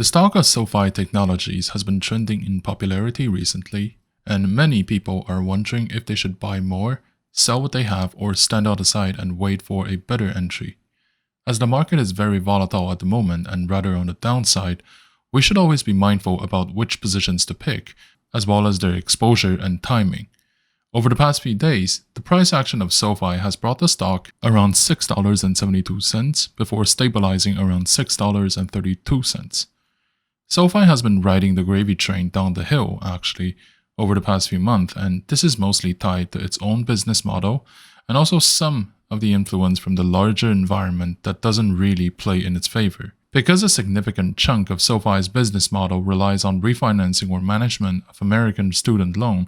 The stock of Sofi Technologies has been trending in popularity recently, and many people are wondering if they should buy more, sell what they have, or stand on the side and wait for a better entry. As the market is very volatile at the moment and rather on the downside, we should always be mindful about which positions to pick, as well as their exposure and timing. Over the past few days, the price action of Sofi has brought the stock around $6.72 before stabilizing around $6.32. Sofi has been riding the gravy train down the hill, actually, over the past few months, and this is mostly tied to its own business model and also some of the influence from the larger environment that doesn't really play in its favor. Because a significant chunk of Sofi's business model relies on refinancing or management of American student loan,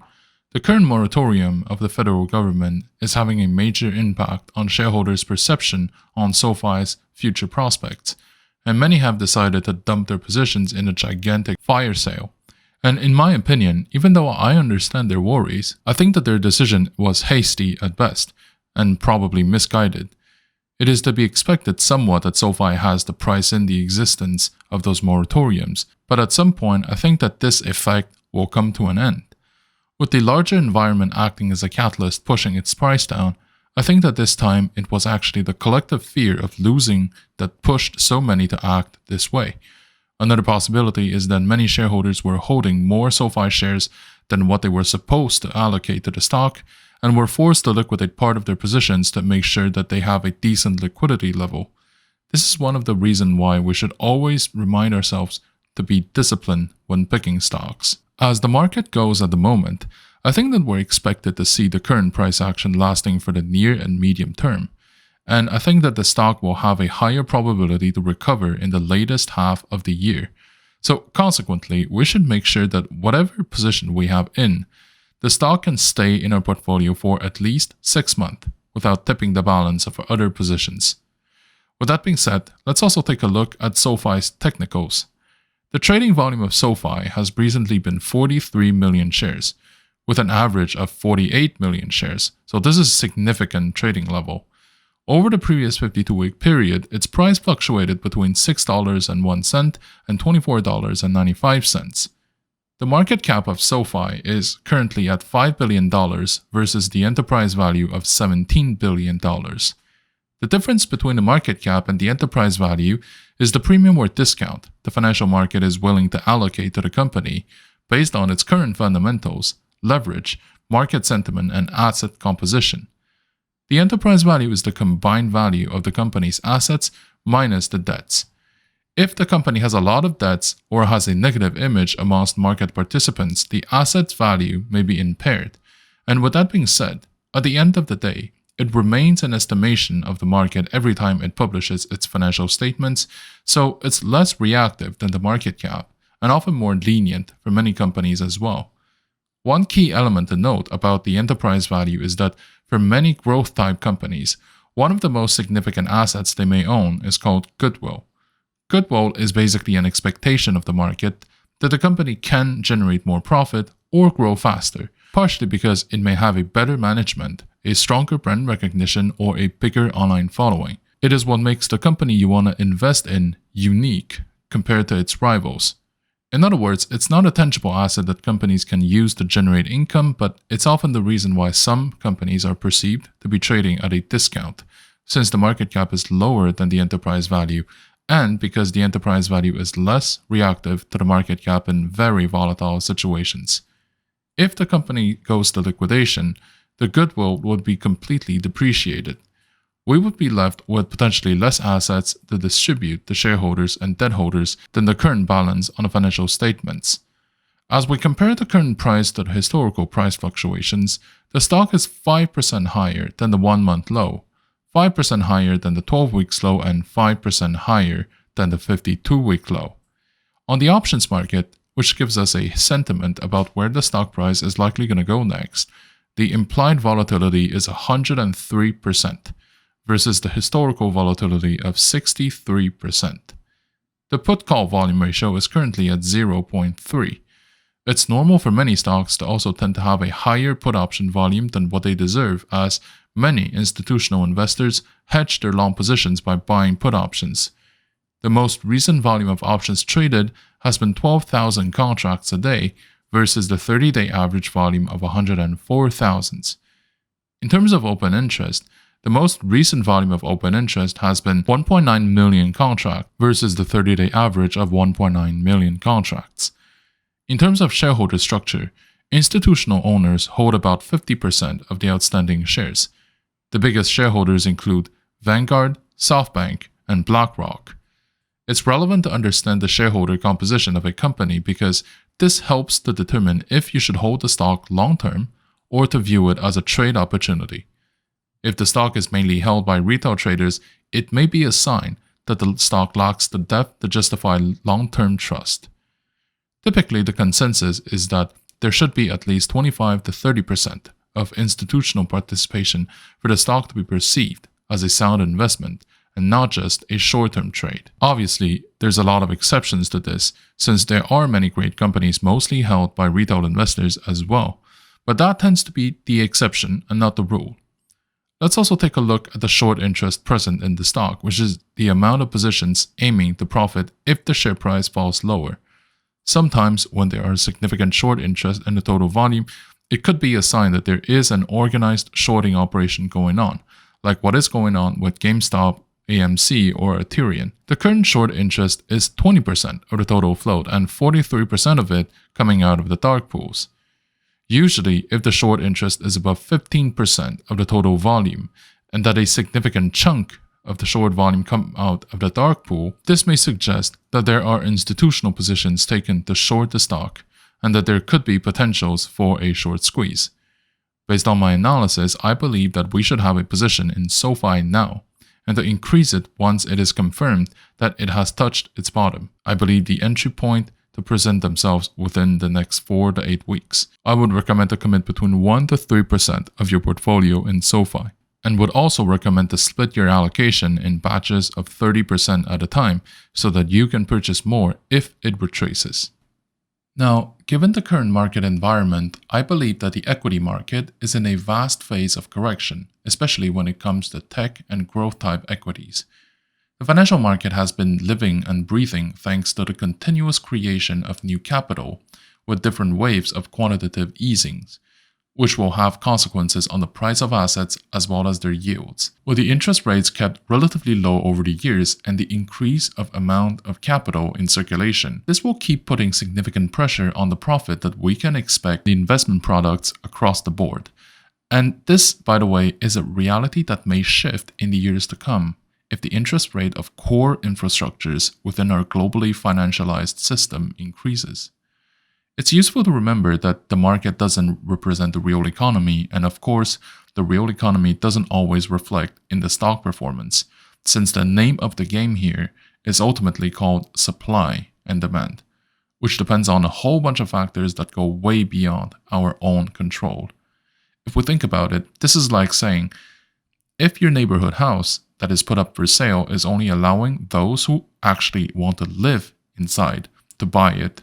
the current moratorium of the federal government is having a major impact on shareholders' perception on Sofi's future prospects, and many have decided to dump their positions in a gigantic fire sale. And in my opinion, even though I understand their worries, I think that their decision was hasty at best, and probably misguided. It is to be expected somewhat that Sofi has to price in the existence of those moratoriums, but at some point I think that this effect will come to an end. With the larger environment acting as a catalyst pushing its price down, I think that this time it was actually the collective fear of losing that pushed so many to act this way. Another possibility is that many shareholders were holding more Sofi shares than what they were supposed to allocate to the stock and were forced to liquidate part of their positions to make sure that they have a decent liquidity level. This is one of the reasons why we should always remind ourselves to be disciplined when picking stocks. As the market goes at the moment, I think that we're expected to see the current price action lasting for the near and medium term, and I think that the stock will have a higher probability to recover in the latest half of the year. So consequently, we should make sure that whatever position we have in, the stock can stay in our portfolio for at least 6 months without tipping the balance of our other positions. With that being said, let's also take a look at Sofi's technicals. The trading volume of Sofi has recently been 43 million shares, with an average of 48 million shares, so this is a significant trading level. Over the previous 52-week period, its price fluctuated between $6.01 and $24.95. The market cap of Sofi is currently at $5 billion versus the enterprise value of $17 billion. The difference between the market cap and the enterprise value is the premium or discount the financial market is willing to allocate to the company based on its current fundamentals, leverage, market sentiment, and asset composition. The enterprise value is the combined value of the company's assets minus the debts. If the company has a lot of debts or has a negative image amongst market participants, the asset's value may be impaired. And with that being said, at the end of the day, it remains an estimation of the market every time it publishes its financial statements, so it's less reactive than the market cap and often more lenient for many companies as well. One key element to note about the enterprise value is that for many growth-type companies, one of the most significant assets they may own is called goodwill. Goodwill is basically an expectation of the market that the company can generate more profit or grow faster, partially because it may have a better management, a stronger brand recognition, or a bigger online following. It is what makes the company you want to invest in unique compared to its rivals. In other words, it's not a tangible asset that companies can use to generate income, but it's often the reason why some companies are perceived to be trading at a discount, since the market cap is lower than the enterprise value, and because the enterprise value is less reactive to the market cap in very volatile situations. If the company goes to liquidation, the goodwill would be completely depreciated. We would be left with potentially less assets to distribute to shareholders and debt holders than the current balance on the financial statements. As we compare the current price to the historical price fluctuations, the stock is 5% higher than the 1-month low, 5% higher than the 12-week low, and 5% higher than the 52-week low. On the options market, which gives us a sentiment about where the stock price is likely going to go next, the implied volatility is 103% versus the historical volatility of 63%. The put-call volume ratio is currently at 0.3. It's normal for many stocks to also tend to have a higher put option volume than what they deserve, as many institutional investors hedge their long positions by buying put options. The most recent volume of options traded has been 12,000 contracts a day versus the 30-day average volume of 104,000. In terms of open interest, the most recent volume of open interest has been 1.9 million contracts versus the 30-day average of 1.9 million contracts. In terms of shareholder structure, institutional owners hold about 50% of the outstanding shares. The biggest shareholders include Vanguard, SoftBank, and BlackRock. It's relevant to understand the shareholder composition of a company because this helps to determine if you should hold the stock long-term or to view it as a trade opportunity. If the stock is mainly held by retail traders, it may be a sign that the stock lacks the depth to justify long-term trust. Typically, the consensus is that there should be at least 25 to 30% of institutional participation for the stock to be perceived as a sound investment and not just a short-term trade. Obviously, there's a lot of exceptions to this since there are many great companies mostly held by retail investors as well, but that tends to be the exception and not the rule. Let's also take a look at the short interest present in the stock, which is the amount of positions aiming to profit if the share price falls lower. Sometimes, when there are significant short interest in the total volume, it could be a sign that there is an organized shorting operation going on, like what is going on with GameStop, AMC, or Ethereum. The current short interest is 20% of the total float and 43% of it coming out of the dark pools. Usually, if the short interest is above 15% of the total volume, and that a significant chunk of the short volume come out of the dark pool, this may suggest that there are institutional positions taken to short the stock, and that there could be potentials for a short squeeze. Based on my analysis, I believe that we should have a position in Sofi now, and to increase it once it is confirmed that it has touched its bottom. I believe the entry point to present themselves within the next 4 to 8 weeks. I would recommend to commit between 1 to 3% of your portfolio in Sofi, and would also recommend to split your allocation in batches of 30% at a time so that you can purchase more if it retraces. Now, given the current market environment, I believe that the equity market is in a vast phase of correction, especially when it comes to tech and growth type equities. The financial market has been living and breathing thanks to the continuous creation of new capital with different waves of quantitative easings, which will have consequences on the price of assets as well as their yields. With the interest rates kept relatively low over the years and the increase of amount of capital in circulation, this will keep putting significant pressure on the profit that we can expect the investment products across the board. And this, by the way, is a reality that may shift in the years to come if the interest rate of core infrastructures within our globally financialized system increases. It's useful to remember that the market doesn't represent the real economy, and of course, the real economy doesn't always reflect in the stock performance, since the name of the game here is ultimately called supply and demand, which depends on a whole bunch of factors that go way beyond our own control. If we think about it, this is like saying, if your neighborhood house that is put up for sale is only allowing those who actually want to live inside to buy it,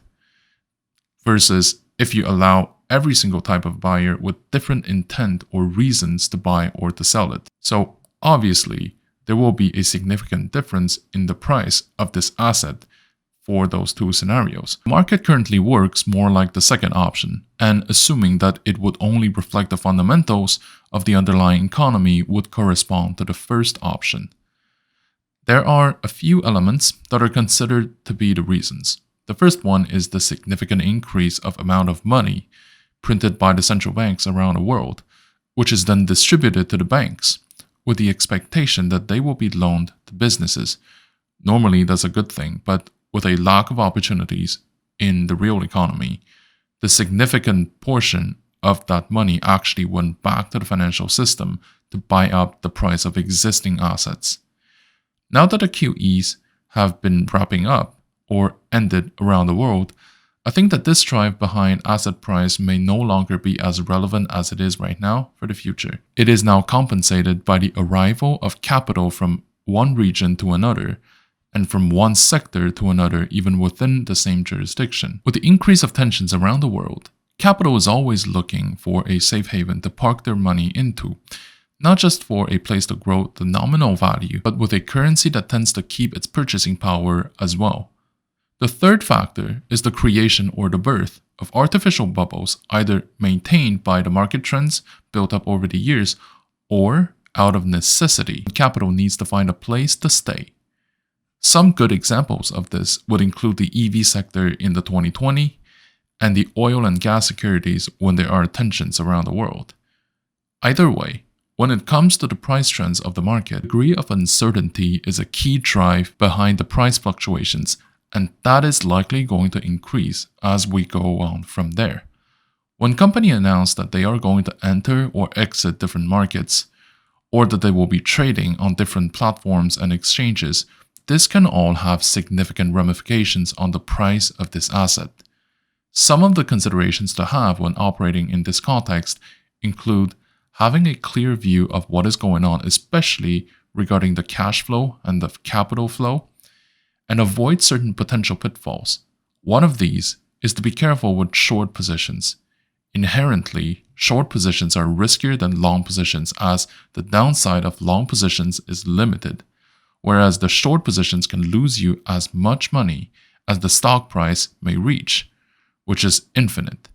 versus if you allow every single type of buyer with different intent or reasons to buy or to sell it. So obviously, there will be a significant difference in the price of this asset for those two scenarios. The market currently works more like the second option, and assuming that it would only reflect the fundamentals of the underlying economy would correspond to the first option. There are a few elements that are considered to be the reasons. The first one is the significant increase of amount of money printed by the central banks around the world, which is then distributed to the banks, with the expectation that they will be loaned to businesses. Normally, that's a good thing, but with a lack of opportunities in the real economy, the significant portion of that money actually went back to the financial system to buy up the price of existing assets. Now that the QEs have been wrapping up or ended around the world, I think that this drive behind asset price may no longer be as relevant as it is right now for the future. It is now compensated by the arrival of capital from one region to another, and from one sector to another even within the same jurisdiction. With the increase of tensions around the world, capital is always looking for a safe haven to park their money into. not just for a place to grow the nominal value, but with a currency that tends to keep its purchasing power as well. The third factor is the creation or the birth of artificial bubbles, either maintained by the market trends built up over the years or out of necessity. Capital needs to find a place to stay. Some good examples of this would include the EV sector in the 2020 and the oil and gas securities when there are tensions around the world. Either way, when it comes to the price trends of the market, degree of uncertainty is a key drive behind the price fluctuations, and that is likely going to increase as we go on from there. When companies announce that they are going to enter or exit different markets, or that they will be trading on different platforms and exchanges, this can all have significant ramifications on the price of this asset. Some of the considerations to have when operating in this context include having a clear view of what is going on, especially regarding the cash flow and the capital flow, and avoid certain potential pitfalls. One of these is to be careful with short positions. Inherently, short positions are riskier than long positions as the downside of long positions is limited, whereas the short positions can lose you as much money as the stock price may reach, which is infinite.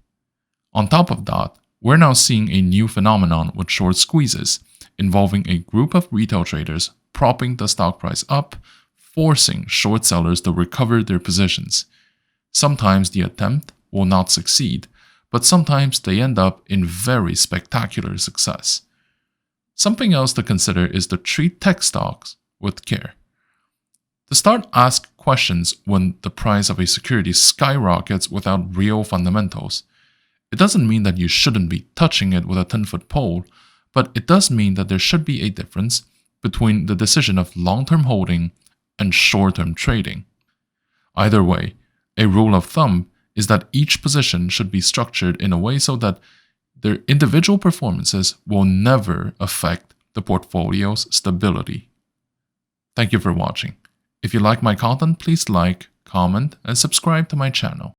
On top of that, we're now seeing a new phenomenon with short squeezes, involving a group of retail traders propping the stock price up, forcing short sellers to recover their positions. Sometimes the attempt will not succeed, but sometimes they end up in very spectacular success. Something else to consider is to treat tech stocks with care. To start, ask questions when the price of a security skyrockets without real fundamentals. It doesn't mean that you shouldn't be touching it with a 10-foot pole, but it does mean that there should be a difference between the decision of long-term holding and short-term trading. Either way, a rule of thumb is that each position should be structured in a way so that their individual performances will never affect the portfolio's stability. Thank you for watching. If you like my content, please like, comment, and subscribe to my channel.